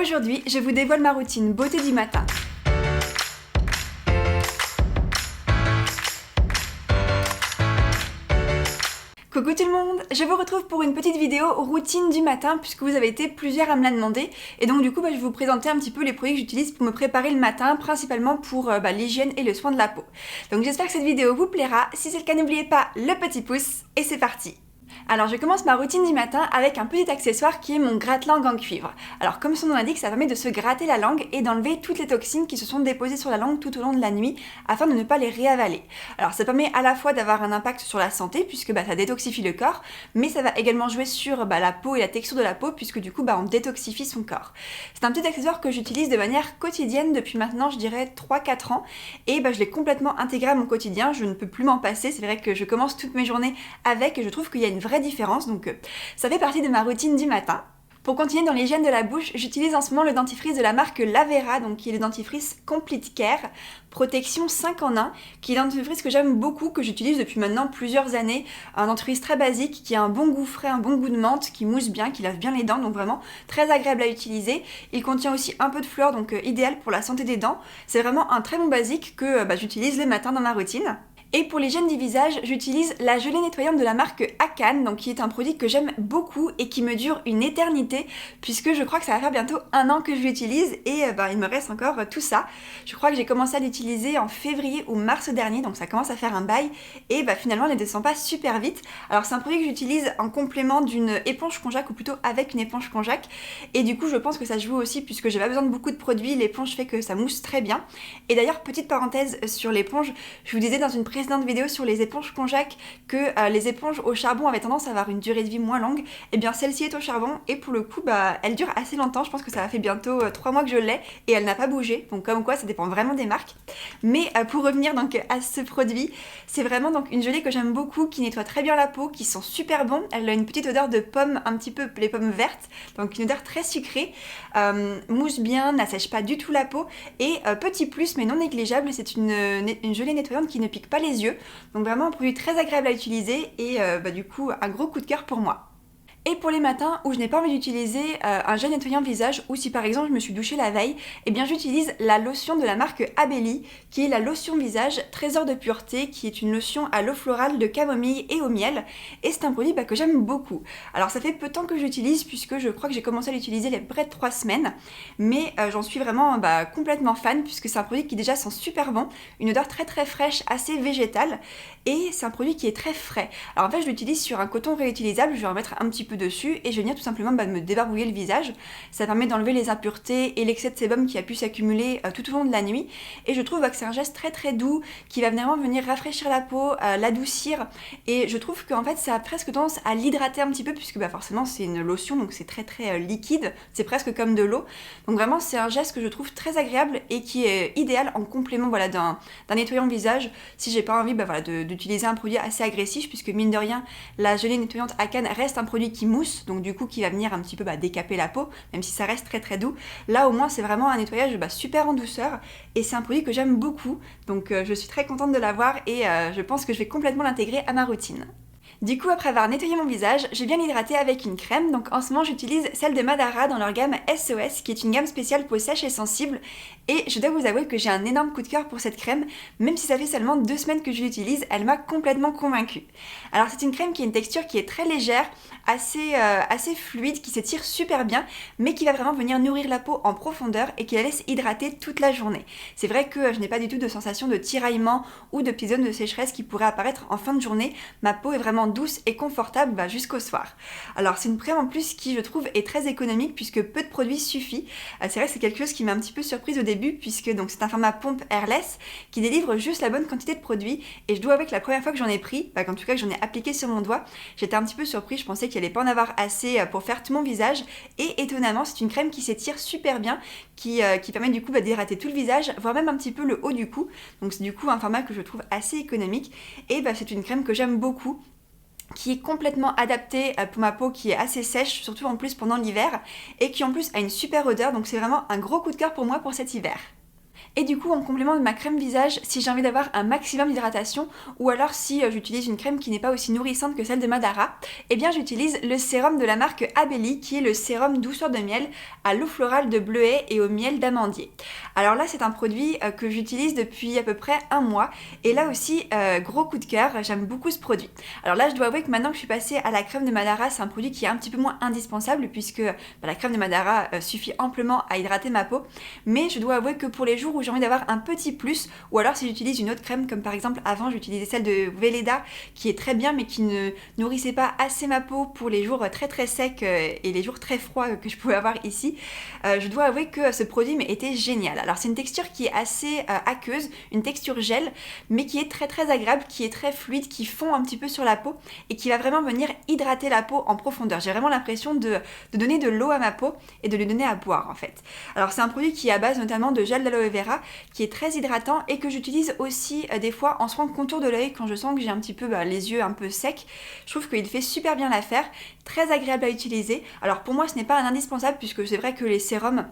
Aujourd'hui, je vous dévoile ma routine beauté du matin. Coucou tout le monde, je vous retrouve pour une petite vidéo routine du matin puisque vous avez été plusieurs à me la demander et donc du coup je vais vous présenter un petit peu les produits que j'utilise pour me préparer le matin, principalement pour l'hygiène et le soin de la peau. Donc j'espère que cette vidéo vous plaira, si c'est le cas n'oubliez pas le petit pouce et c'est parti. Alors je commence ma routine du matin avec un petit accessoire qui est mon gratte-langue en cuivre. Alors comme son nom l'indique, ça permet de se gratter la langue et d'enlever toutes les toxines qui se sont déposées sur la langue tout au long de la nuit afin de ne pas les réavaler. Alors ça permet à la fois d'avoir un impact sur la santé puisque ça détoxifie le corps, mais ça va également jouer sur la peau et la texture de la peau puisque du coup on détoxifie son corps. C'est un petit accessoire que j'utilise de manière quotidienne depuis maintenant je dirais 3-4 ans et je l'ai complètement intégré à mon quotidien, je ne peux plus m'en passer, c'est vrai que je commence toutes mes journées avec et je trouve qu'il y a une vraie différence, donc ça fait partie de ma routine du matin. Pour continuer dans l'hygiène de la bouche, j'utilise en ce moment le dentifrice de la marque Lavera, donc qui est le dentifrice Complete Care, protection 5 en 1, qui est un dentifrice que j'aime beaucoup, que j'utilise depuis maintenant plusieurs années. Un dentifrice très basique, qui a un bon goût frais, un bon goût de menthe, qui mousse bien, qui lave bien les dents, donc vraiment très agréable à utiliser. Il contient aussi un peu de fleurs, donc idéal pour la santé des dents. C'est vraiment un très bon basique que j'utilise les matins dans ma routine. Et pour l'hygiène du visage, j'utilise la gelée nettoyante de la marque Akan, donc qui est un produit que j'aime beaucoup et qui me dure une éternité, puisque je crois que ça va faire bientôt 1 an que je l'utilise et il me reste encore tout ça. Je crois que j'ai commencé à l'utiliser en février ou mars dernier, donc ça commence à faire un bail et finalement elle ne descend pas super vite. Alors c'est un produit que j'utilise en complément d'une éponge konjac ou plutôt avec une éponge konjac et du coup je pense que ça joue aussi puisque j'ai pas besoin de beaucoup de produits, l'éponge fait que ça mousse très bien. Et d'ailleurs petite parenthèse sur l'éponge, je vous disais dans une précédente vidéo sur les éponges konjac que les éponges au charbon avaient tendance à avoir une durée de vie moins longue, et bien celle-ci est au charbon et pour le coup elle dure assez longtemps, je pense que ça fait bientôt 3 mois que je l'ai et elle n'a pas bougé, donc comme quoi ça dépend vraiment des marques. Mais pour revenir donc à ce produit, c'est vraiment donc une gelée que j'aime beaucoup, qui nettoie très bien la peau, qui sent super bon, elle a une petite odeur de pomme, un petit peu les pommes vertes, donc une odeur très sucrée, mousse bien, n'assèche pas du tout la peau et petit plus mais non négligeable, c'est une gelée nettoyante qui ne pique pas les yeux, donc vraiment un produit très agréable à utiliser et du coup un gros coup de cœur pour moi. Et pour les matins où je n'ai pas envie d'utiliser un gel nettoyant visage ou si par exemple je me suis douchée la veille, eh bien j'utilise la lotion de la marque Abelli qui est la lotion visage Trésor de pureté, qui est une lotion à l'eau florale de camomille et au miel et c'est un produit que j'aime beaucoup. Alors ça fait peu de temps que je l'utilise puisque je crois que j'ai commencé à l'utiliser il y a près de 3 semaines, mais j'en suis vraiment complètement fan puisque c'est un produit qui déjà sent super bon, une odeur très très fraîche, assez végétale et c'est un produit qui est très frais. Alors en fait je l'utilise sur un coton réutilisable, je vais en mettre un petit peu dessus et je vais venir tout simplement me débarbouiller le visage. Ça permet d'enlever les impuretés et l'excès de sébum qui a pu s'accumuler tout au long de la nuit et je trouve que c'est un geste très très doux qui va vraiment venir rafraîchir la peau, l'adoucir et je trouve qu'en fait ça a presque tendance à l'hydrater un petit peu puisque forcément c'est une lotion donc c'est très très liquide, c'est presque comme de l'eau, donc vraiment c'est un geste que je trouve très agréable et qui est idéal en complément d'un nettoyant visage si j'ai pas envie d'utiliser un produit assez agressif puisque mine de rien la gelée nettoyante Akan reste un produit qui mousse, donc du coup qui va venir un petit peu décaper la peau, même si ça reste très très doux. Là au moins c'est vraiment un nettoyage super en douceur et c'est un produit que j'aime beaucoup, donc je suis très contente de l'avoir et je pense que je vais complètement l'intégrer à ma routine. Du coup, après avoir nettoyé mon visage, je viens l'hydrater avec une crème. Donc en ce moment, j'utilise celle de Madara dans leur gamme SOS, qui est une gamme spéciale peau sèche et sensible. Et je dois vous avouer que j'ai un énorme coup de cœur pour cette crème, même si ça fait seulement 2 semaines que je l'utilise, elle m'a complètement convaincue. Alors c'est une crème qui a une texture qui est très légère, assez fluide, qui s'étire super bien, mais qui va vraiment venir nourrir la peau en profondeur et qui la laisse hydrater toute la journée. C'est vrai que je n'ai pas du tout de sensation de tiraillement ou de petites zones de sécheresse qui pourraient apparaître en fin de journée. Ma peau est vraiment douce et confortable jusqu'au soir. Alors c'est une crème en plus qui je trouve est très économique puisque peu de produits suffit. C'est vrai que c'est quelque chose qui m'a un petit peu surprise au début puisque donc c'est un format pompe airless qui délivre juste la bonne quantité de produits et je dois avouer que la première fois que j'en ai pris, en tout cas que j'en ai appliqué sur mon doigt, j'étais un petit peu surprise, je pensais qu'il allait pas en avoir assez pour faire tout mon visage et étonnamment c'est une crème qui s'étire super bien, qui permet du coup d'hydrater tout le visage, voire même un petit peu le haut du cou, donc c'est du coup un format que je trouve assez économique et c'est une crème que j'aime beaucoup, qui est complètement adaptée pour ma peau qui est assez sèche, surtout en plus pendant l'hiver, et qui en plus a une super odeur, donc c'est vraiment un gros coup de cœur pour moi pour cet hiver. Et du coup, en complément de ma crème visage, si j'ai envie d'avoir un maximum d'hydratation, ou alors si j'utilise une crème qui n'est pas aussi nourrissante que celle de Madara, eh bien j'utilise le sérum de la marque Abelli, qui est le sérum douceur de miel à l'eau florale de bleuet et au miel d'amandier. Alors là, c'est un produit que j'utilise depuis à peu près un mois, et là aussi, gros coup de cœur, j'aime beaucoup ce produit. Alors là, je dois avouer que maintenant que je suis passée à la crème de Madara, c'est un produit qui est un petit peu moins indispensable, puisque la crème de Madara suffit amplement à hydrater ma peau, mais je dois avouer que pour les jours où j'ai envie d'avoir un petit plus, ou alors si j'utilise une autre crème, comme par exemple avant j'utilisais celle de Weleda qui est très bien mais qui ne nourrissait pas assez ma peau pour les jours très très secs et les jours très froids que je pouvais avoir ici, je dois avouer que ce produit était génial. Alors c'est une texture qui est assez aqueuse, une texture gel, mais qui est très très agréable, qui est très fluide, qui fond un petit peu sur la peau et qui va vraiment venir hydrater la peau en profondeur. J'ai vraiment l'impression de donner de l'eau à ma peau et de lui donner à boire en fait. Alors c'est un produit qui est à base notamment de gel d'aloe vera, qui est très hydratant et que j'utilise aussi des fois en soin de contour de l'œil quand je sens que j'ai un petit peu les yeux un peu secs. Je trouve qu'il fait super bien l'affaire, très agréable à utiliser. Alors pour moi ce n'est pas un indispensable puisque c'est vrai que les sérums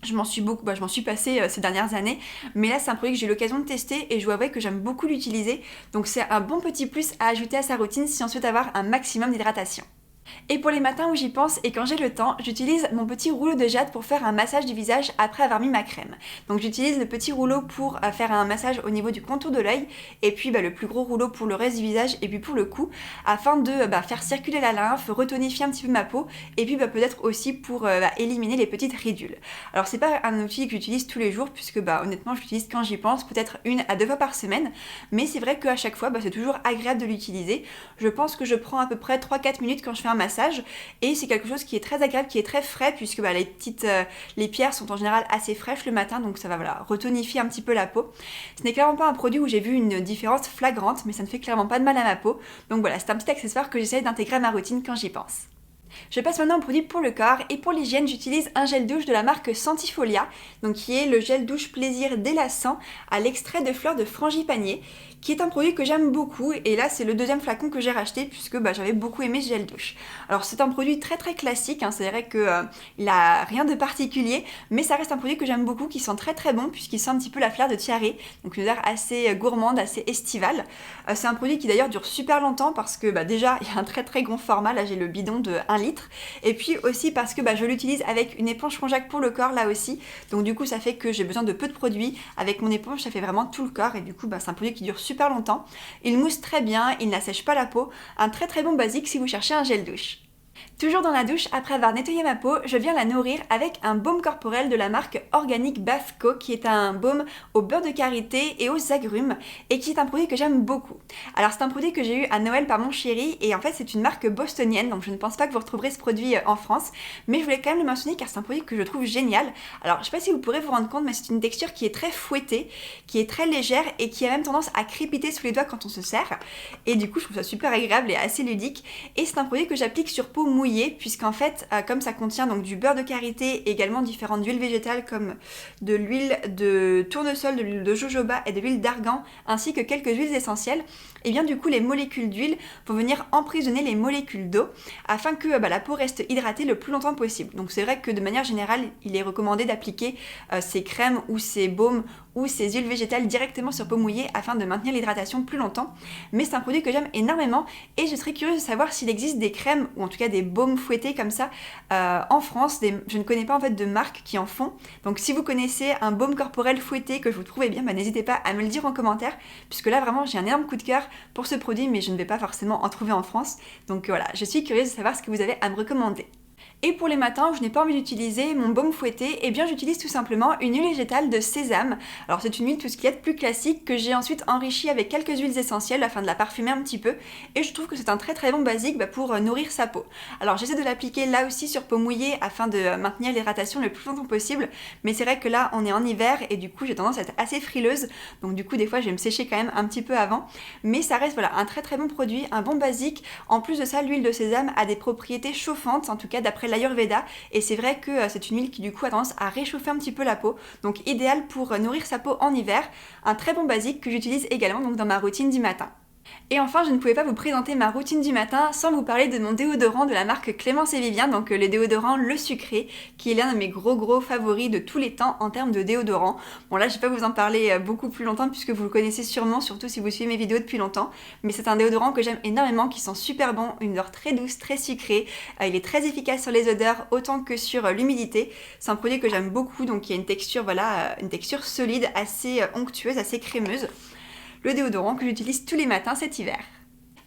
je m'en suis passée ces dernières années, mais là c'est un produit que j'ai eu l'occasion de tester et je dois avouer que j'aime beaucoup l'utiliser, donc c'est un bon petit plus à ajouter à sa routine si on souhaite avoir un maximum d'hydratation. Et pour les matins où j'y pense et quand j'ai le temps, j'utilise mon petit rouleau de jade pour faire un massage du visage après avoir mis ma crème. Donc j'utilise le petit rouleau pour faire un massage au niveau du contour de l'œil et puis le plus gros rouleau pour le reste du visage et puis pour le cou afin de faire circuler la lymphe, retonifier un petit peu ma peau et puis peut-être aussi pour éliminer les petites ridules. Alors c'est pas un outil que j'utilise tous les jours puisque honnêtement je l'utilise quand j'y pense, peut-être 1 à 2 fois par semaine, mais c'est vrai qu'à chaque fois c'est toujours agréable de l'utiliser. Je pense que je prends à peu près 3-4 minutes quand je fais un massage et c'est quelque chose qui est très agréable, qui est très frais puisque les pierres sont en général assez fraîches le matin, donc ça va retonifier un petit peu la peau. Ce n'est clairement pas un produit où j'ai vu une différence flagrante, mais ça ne fait clairement pas de mal à ma peau, donc voilà, c'est un petit accessoire que j'essaye d'intégrer à ma routine quand j'y pense. Je passe maintenant au produit pour le corps et pour l'hygiène j'utilise un gel douche de la marque Sentifolia, donc qui est le gel douche plaisir délassant à l'extrait de fleurs de frangipanier, qui est un produit que j'aime beaucoup et là c'est le deuxième flacon que j'ai racheté puisque j'avais beaucoup aimé ce gel douche. Alors c'est un produit très très classique, c'est vrai qu'il a rien de particulier, mais ça reste un produit que j'aime beaucoup, qui sent très très bon puisqu'il sent un petit peu la fleur de tiare, donc une odeur assez gourmande, assez estivale. C'est un produit qui d'ailleurs dure super longtemps parce que déjà il y a un très très grand format, là j'ai le bidon de 1 litre, et puis aussi parce que je l'utilise avec une éponge Conjac pour le corps là aussi, donc du coup ça fait que j'ai besoin de peu de produits, avec mon éponge ça fait vraiment tout le corps et du coup c'est un produit qui dure super longtemps, il mousse très bien, il n'assèche pas la peau, un très très bon basique si vous cherchez un gel douche. Toujours dans la douche, après avoir nettoyé ma peau, je viens la nourrir avec un baume corporel de la marque Organic Bath Co, qui est un baume au beurre de karité et aux agrumes et qui est un produit que j'aime beaucoup. Alors c'est un produit que j'ai eu à Noël par mon chéri et en fait c'est une marque bostonienne, donc je ne pense pas que vous retrouverez ce produit en France, mais je voulais quand même le mentionner car c'est un produit que je trouve génial. Alors je sais pas si vous pourrez vous rendre compte, mais c'est une texture qui est très fouettée, qui est très légère et qui a même tendance à crépiter sous les doigts quand on se sert, et du coup je trouve ça super agréable et assez ludique, et c'est un produit que j'applique sur peau mouillée puisqu'en fait comme ça contient donc du beurre de karité et également différentes huiles végétales comme de l'huile de tournesol, de l'huile de jojoba et de l'huile d'argan ainsi que quelques huiles essentielles, et bien du coup les molécules d'huile vont venir emprisonner les molécules d'eau afin que la peau reste hydratée le plus longtemps possible. Donc c'est vrai que de manière générale il est recommandé d'appliquer ces crèmes ou ces baumes ou ces huiles végétales directement sur peau mouillée afin de maintenir l'hydratation plus longtemps, mais c'est un produit que j'aime énormément et je serais curieuse de savoir s'il existe des crèmes ou en tout cas des baumes fouettés comme ça en France. Je ne connais pas en fait de marques qui en font, donc si vous connaissez un baume corporel fouetté que vous trouvez bien, n'hésitez pas à me le dire en commentaire puisque là vraiment j'ai un énorme coup de cœur pour ce produit, mais je ne vais pas forcément en trouver en France, donc voilà, je suis curieuse de savoir ce que vous avez à me recommander. Et pour les matins où je n'ai pas envie d'utiliser mon baume fouetté, eh bien j'utilise tout simplement une huile végétale de sésame. Alors c'est une huile tout ce qui est plus classique que j'ai ensuite enrichie avec quelques huiles essentielles afin de la parfumer un petit peu, et je trouve que c'est un très très bon basique pour nourrir sa peau. Alors j'essaie de l'appliquer là aussi sur peau mouillée afin de maintenir l'hydratation le plus longtemps possible, mais c'est vrai que là on est en hiver et du coup j'ai tendance à être assez frileuse, donc du coup des fois je vais me sécher quand même un petit peu avant, mais ça reste un très très bon produit, un bon basique. En plus de ça, l'huile de sésame a des propriétés chauffantes, en tout cas d'après l'Ayurveda, et c'est vrai que c'est une huile qui du coup a tendance à réchauffer un petit peu la peau, donc idéal pour nourrir sa peau en hiver, un très bon basique que j'utilise également donc dans ma routine du matin. Et enfin, je ne pouvais pas vous présenter ma routine du matin sans vous parler de mon déodorant de la marque Clémence et Vivien, donc le déodorant Le Sucré, qui est l'un de mes gros favoris de tous les temps en termes de déodorant. Bon là, je vais pas vous en parler beaucoup plus longtemps puisque vous le connaissez sûrement, surtout si vous suivez mes vidéos depuis longtemps, mais c'est un déodorant que j'aime énormément, qui sent super bon, une odeur très douce, très sucrée, il est très efficace sur les odeurs autant que sur l'humidité. C'est un produit que j'aime beaucoup, donc il y a une texture, voilà, une texture solide, assez onctueuse, assez crémeuse. Le déodorant que j'utilise tous les matins cet hiver.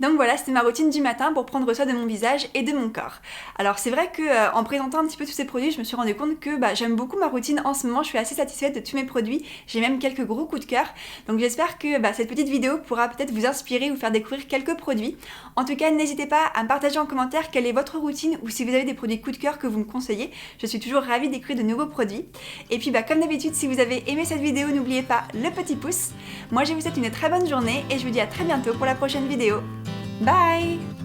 Donc voilà, c'était ma routine du matin pour prendre soin de mon visage et de mon corps. Alors c'est vrai que en présentant un petit peu tous ces produits, je me suis rendu compte que j'aime beaucoup ma routine en ce moment, je suis assez satisfaite de tous mes produits, j'ai même quelques gros coups de cœur. Donc j'espère que cette petite vidéo pourra peut-être vous inspirer ou faire découvrir quelques produits. En tout cas, n'hésitez pas à me partager en commentaire quelle est votre routine ou si vous avez des produits coup de cœur que vous me conseillez. Je suis toujours ravie de découvrir de nouveaux produits. Et puis comme d'habitude, si vous avez aimé cette vidéo, n'oubliez pas le petit pouce. Moi je vous souhaite une très bonne journée et je vous dis à très bientôt pour la prochaine vidéo. Bye!